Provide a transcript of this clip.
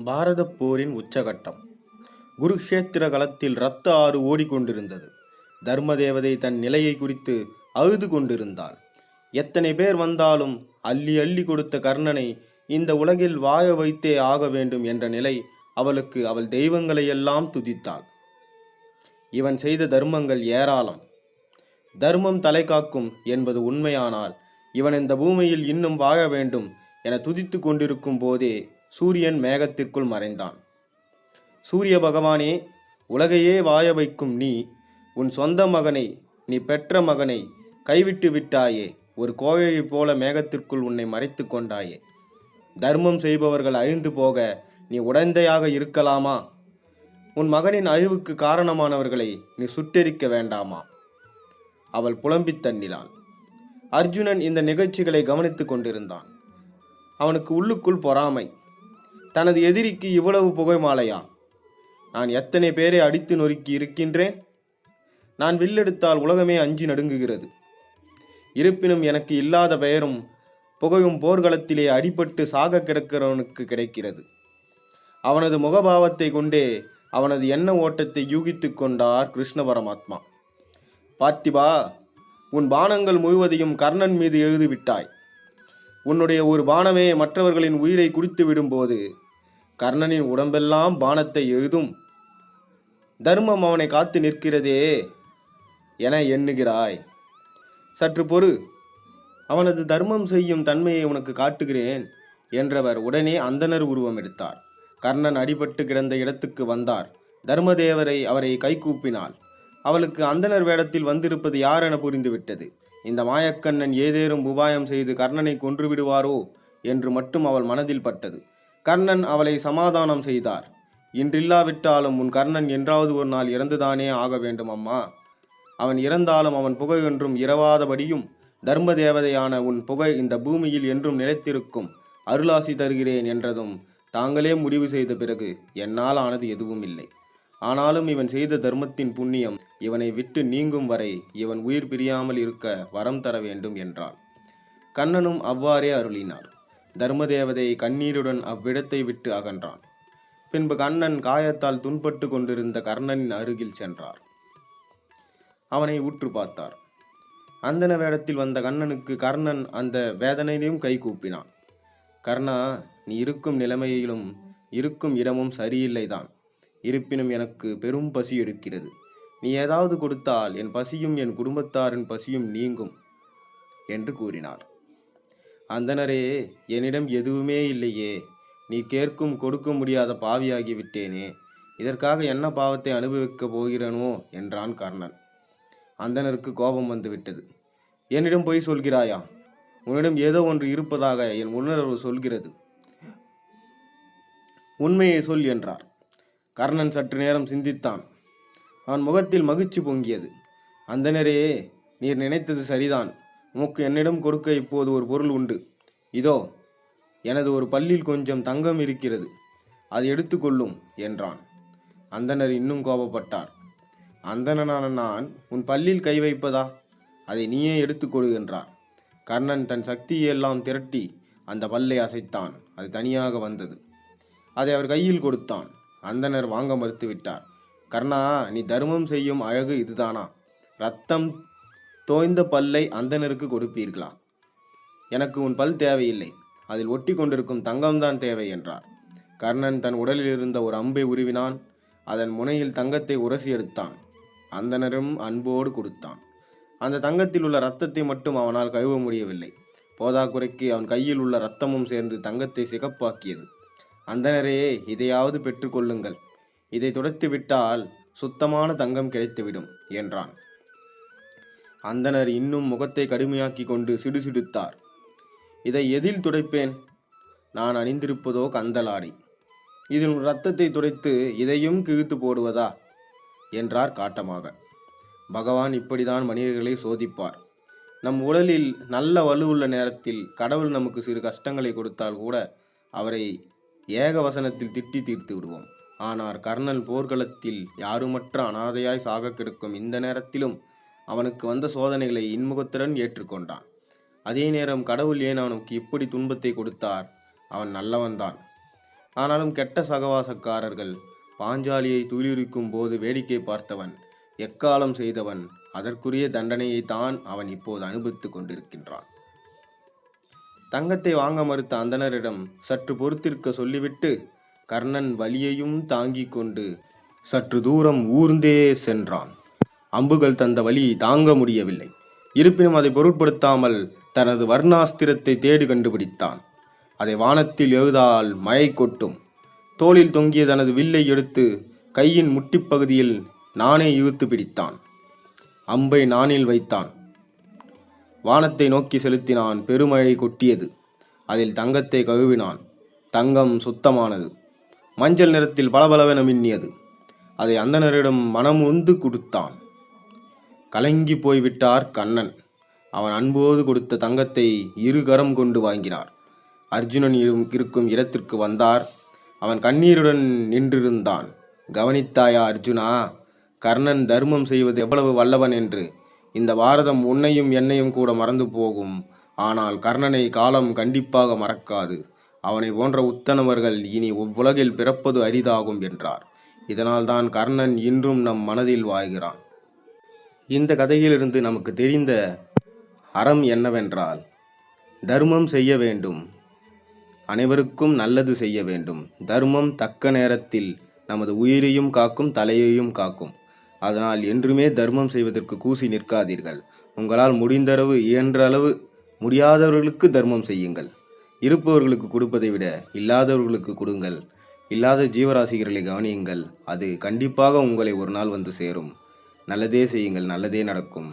பாரதப் போரின் உச்சகட்டம். குருக்ஷேத்திர களத்தில் இரத்த ஆறு ஓடிக்கொண்டிருந்தது. தர்மதேவதை தன் நிலையை குறித்து அழுது கொண்டிருந்தாள். எத்தனை பேர் வந்தாலும் அள்ளி அள்ளி கொடுத்த கர்ணனை இந்த உலகில் வாழ வைத்தே ஆக வேண்டும் என்ற நிலை அவளுக்கு. அவள் தெய்வங்களையெல்லாம் துதித்தாள். இவன் செய்த தர்மங்கள் ஏராளம். தர்மம் தலை காக்கும் என்பது உண்மையானால் இவன் இந்த பூமியில் இன்னும் வாழ வேண்டும் என துதித்து கொண்டிருக்கும் போதே சூரியன் மேகத்திற்குள் மறைந்தான். சூரிய பகவானே, உலகையே வாழ வைக்கும் நீ உன் சொந்த மகனை, நீ பெற்ற மகனை கைவிட்டு விட்டாயே. ஒரு கோழையைப் போல மேகத்திற்குள் உன்னை மறைத்து கொண்டாயே. தர்மம் செய்பவர்கள் அழிந்து போக நீ உடந்தையாக இருக்கலாமா? உன் மகனின் அழிவுக்கு காரணமானவர்களை நீ சுட்டெரிக்க வேண்டாமா? அவள் புலம்பித் தண்ணினாள். அர்ஜுனன் இந்த நிகழ்ச்சிகளை கவனித்துக் கொண்டிருந்தான். அவனுக்கு உள்ளுக்குள் பொறாமை. தனது எதிரிக்கு இவ்வளவு புகை மாலையா? நான் எத்தனை பேரை அடித்து நொறுக்கி இருக்கின்றேன். நான் வில்லெடுத்தால் உலகமே அஞ்சி நடுங்குகிறது. இருப்பினும் எனக்கு இல்லாத பெயரும் புகையும் போர்க்களத்திலே அடிபட்டு சாக கிடக்கிறவனுக்கு கிடைக்கிறது. அவனது முகபாவத்தை கொண்டே அவனது எண்ண ஓட்டத்தை யூகித்து கொண்டார் கிருஷ்ண பரமாத்மா. பார்த்திபா, உன் பானங்கள் முழுவதையும் கர்ணன் மீது எழுதிவிட்டாய். உன்னுடைய ஒரு பானமே மற்றவர்களின் உயிரை குடித்து விடும்போது கர்ணனின் உடம்பெல்லாம் பானத்தை எழுதும். தர்மம் அவனை காத்து நிற்கிறதே என எண்ணுகிறாய். சற்று பொறு, அவனது தர்மம் செய்யும் தன்மையை உனக்கு காட்டுகிறேன் என்றவர் உடனே அந்தணர் உருவம் எடுத்தார். கர்ணன் அடிபட்டு கிடந்த இடத்துக்கு வந்தார். தர்மதேவரை அவரை கைகூப்பினாள். அவளுக்கு அந்தணர் வேடத்தில் வந்திருப்பது யார் என புரிந்துவிட்டது. இந்த மாயக்கண்ணன் ஏதேனும் உபாயம் செய்து கர்ணனை கொன்று விடுவாரோ என்று மட்டும் அவள் மனதில் பட்டது. கர்ணன் அவளை சமாதானம் செய்தார். இன்றில்லாவிட்டாலும் உன் கர்ணன் என்றாவது ஒரு நாள் இறந்துதானே ஆக வேண்டும் அம்மா. அவன் இறந்தாலும் அவன் புகை என்றும் இரவாதபடியும் தர்ம தேவதையான உன் புகை இந்த பூமியில் என்றும் நிலைத்திருக்கும். அருளாசி தருகிறேன் என்றதும் தாங்களே முடிவு செய்த பிறகு என்னால் ஆனது எதுவும் இல்லை. ஆனாலும் இவன் செய்த தர்மத்தின் புண்ணியம் இவனை விட்டு நீங்கும் வரை இவன் உயிர் பிரியாமல் இருக்க வரம் தர வேண்டும் என்றாள். கண்ணனும் அவ்வாறே அருளினார். தர்மதேவதை கண்ணீருடன் அவ்விடத்தை விட்டு அகன்றான். பின்பு கண்ணன் காயத்தால் துன்பட்டு கொண்டிருந்த கர்ணனின் அருகில் சென்றார். அவனை உற்று பார்த்தார். அந்தன வேடத்தில் வந்த கண்ணனுக்கு கர்ணன் அந்த வேதனையிலும் கை கூப்பினான். கர்ணா, நீ இருக்கும் நிலைமையிலும் இருக்கும் இடமும் சரியில்லைதான். இருப்பினும் எனக்கு பெரும் பசி இருக்கிறது. நீ ஏதாவது கொடுத்தால் என் பசியும் என் குடும்பத்தாரின் பசியும் நீங்கும் என்று கூறினார். அந்தனரே, என்னிடம் எதுவுமே இல்லையே. நீ கேட்கும் கொடுக்க முடியாத பாவியாகிவிட்டேனே. இதற்காக என்ன பாவத்தை அனுபவிக்கப் போகிறேனோ என்றான் கர்ணன். அந்தனருக்கு கோபம் வந்துவிட்டது. என்னிடம் பொய் சொல்கிறாயா? உன்னிடம் ஏதோ ஒன்று இருப்பதாக என் உணர்வு சொல்கிறது. உண்மையை சொல் என்றார். கர்ணன் சற்று நேரம் சிந்தித்தான். அவன் முகத்தில் மகிழ்ச்சி பொங்கியது. அந்தனரே, நீர் நினைத்தது சரிதான். உமக்கு என்னிடம் கொடுக்க இப்போது ஒரு பொருள் உண்டு. இதோ, எனது ஒரு பல்லில் கொஞ்சம் தங்கம் இருக்கிறது. அதை எடுத்துக்கொள்ளும் என்றான். அந்தனர் இன்னும் கோபப்பட்டார். அந்தணனான நான் உன் பல்லில் கை வைப்பதா? அதை நீயே எடுத்துக்கொடு என்றார். கர்ணன் தன் சக்தியெல்லாம் திரட்டி அந்த பல்லை அசைத்தான். அது தனியாக வந்தது. அதை அவர் கையில் கொடுத்தான். அந்தனர் வாங்க மறுத்துவிட்டார். கர்ணா, நீ தர்மம் செய்யும் அழகு இதுதானா? ரத்தம் தோய்ந்த பல்லை அந்தனருக்கு கொடுப்பீர்களா? எனக்கு உன் பல் தேவையில்லை. அதில் ஒட்டி கொண்டிருக்கும் தங்கம்தான் தேவை என்றார். கர்ணன் தன் உடலில் இருந்த ஒரு அம்பை உருவினான். அதன் முனையில் தங்கத்தை உரசி எடுத்தான். அந்தனரும் அன்போடு கொடுத்தான். அந்த தங்கத்தில் உள்ள இரத்தத்தை மட்டும் அவனால் கழுவ முடியவில்லை. போதாக்குறைக்கு அவன் கையில் உள்ள இரத்தமும் சேர்ந்து தங்கத்தை சிகப்பாக்கியது. அந்தனரே, இதையாவது பெற்றுக்கொள்ளுங்கள். இதை துடைத்து விட்டால் சுத்தமான தங்கம் கிடைத்துவிடும் என்றான். அந்தனர் இன்னும் முகத்தை கடுமையாக்கி கொண்டு சிடுசிடுத்தார். இதை எதில் துடைப்பேன்? நான் அணிந்திருப்பதோ கந்தலாடை. இதில் இரத்தத்தை துடைத்து இதையும் கிழித்து போடுவதா என்றார் காட்டமாக. பகவான் இப்படிதான் மனிதர்களை சோதிப்பார். நம் உடலில் நல்ல வலுவுள்ள நேரத்தில் கடவுள் நமக்கு சிறு கஷ்டங்களை கொடுத்தால் கூட அவரை ஏகவசனத்தில் திட்டி தீர்த்து விடுவோம். ஆனால் கர்ணன் போர்க்களத்தில் யாருமற்ற அனாதையாய் சாக கிடக்கும் இந்த நேரத்திலும் அவனுக்கு வந்த சோதனைகளை இன்முகத்துடன் ஏற்றுக்கொண்டான். அதே நேரம் கடவுள் ஏன் அவனுக்கு இப்படி துன்பத்தை கொடுத்தார்? அவன் நல்லவன்தான். ஆனாலும் கெட்ட சகவாசக்காரர்கள் பாஞ்சாலியை துயிலுரிக்கும் போது வேடிக்கை பார்த்தவன், எக்காலம் செய்தவன், அதற்குரிய தண்டனையை தான் அவன் இப்போது அனுபவித்துக் கொண்டிருக்கின்றான். தங்கத்தை வாங்க மறுத்த அந்தணரிடம் சற்று பொறுத்திருக்க சொல்லிவிட்டு கர்ணன் வலியையும் தாங்கிக் கொண்டு சற்று தூரம் ஊர்ந்தே சென்றான். அம்புகள் தந்த வலி தாங்க முடியவில்லை. இருப்பினும் அதை பொருட்படுத்தாமல் தனது வர்ணாஸ்திரத்தை தேடி கண்டுபிடித்தான். அதை வானத்தில் எழுதால் மழை கொட்டும். தோளில் தொங்கிய தனது வில்லை எடுத்து கையின் முட்டிப்பகுதியில் நானே இழுத்து பிடித்தான். அம்பை நானில் வைத்தான். வானத்தை நோக்கி செலுத்தினான். பெருமழை கொட்டியது. அதில் தங்கத்தை கழுவினான். தங்கம் சுத்தமானது. மஞ்சள் நிறத்தில் பளபளவென மின்னியது. அதை அந்தணரிடம் மனமுந்து கொடுத்தான். கலங்கி போய்விட்டார் கண்ணன். அவன் அன்போடு கொடுத்த தங்கத்தை இருகரம் கொண்டு வாங்கினார். அர்ஜுனன் இருக்கும் இடத்திற்கு வந்தார். அவன் கண்ணீருடன் நின்றிருந்தான். கவனித்தாயா அர்ஜுனா, கர்ணன் தர்மம் செய்வது எவ்வளவு வல்லவன் என்று? இந்த பாரதம் உன்னையும் என்னையும் கூட மறந்து போகும். ஆனால் கர்ணனை காலம் கண்டிப்பாக மறக்காது. அவனை போன்ற உத்தனவர்கள் இனி உலகில் பிறப்பது அரிதாகும் என்றார். இதனால்தான் கர்ணன் இன்றும் நம் மனதில் வாழ்கிறான். இந்த கதையிலிருந்து நமக்கு தெரிந்த அறம் என்னவென்றால், தர்மம் செய்ய வேண்டும், அனைவருக்கும் நல்லது செய்ய வேண்டும். தர்மம் தக்க நேரத்தில் நமது உயிரையும் காக்கும், தலையையும் காக்கும். அதனால் என்றுமே தர்மம் செய்வதற்கு கூசி நிற்காதீர்கள். உங்களால் முடிந்தளவு, இயன்ற அளவு, முடியாதவர்களுக்கு தர்மம் செய்யுங்கள். இருப்பவர்களுக்கு கொடுப்பதை விட இல்லாதவர்களுக்கு கொடுங்கள். இல்லாத ஜீவராசிகளை கவனியுங்கள். அது கண்டிப்பாக உங்களை ஒரு நாள் வந்து சேரும். நல்லதே செய்யுங்கள், நல்லதே நடக்கும்.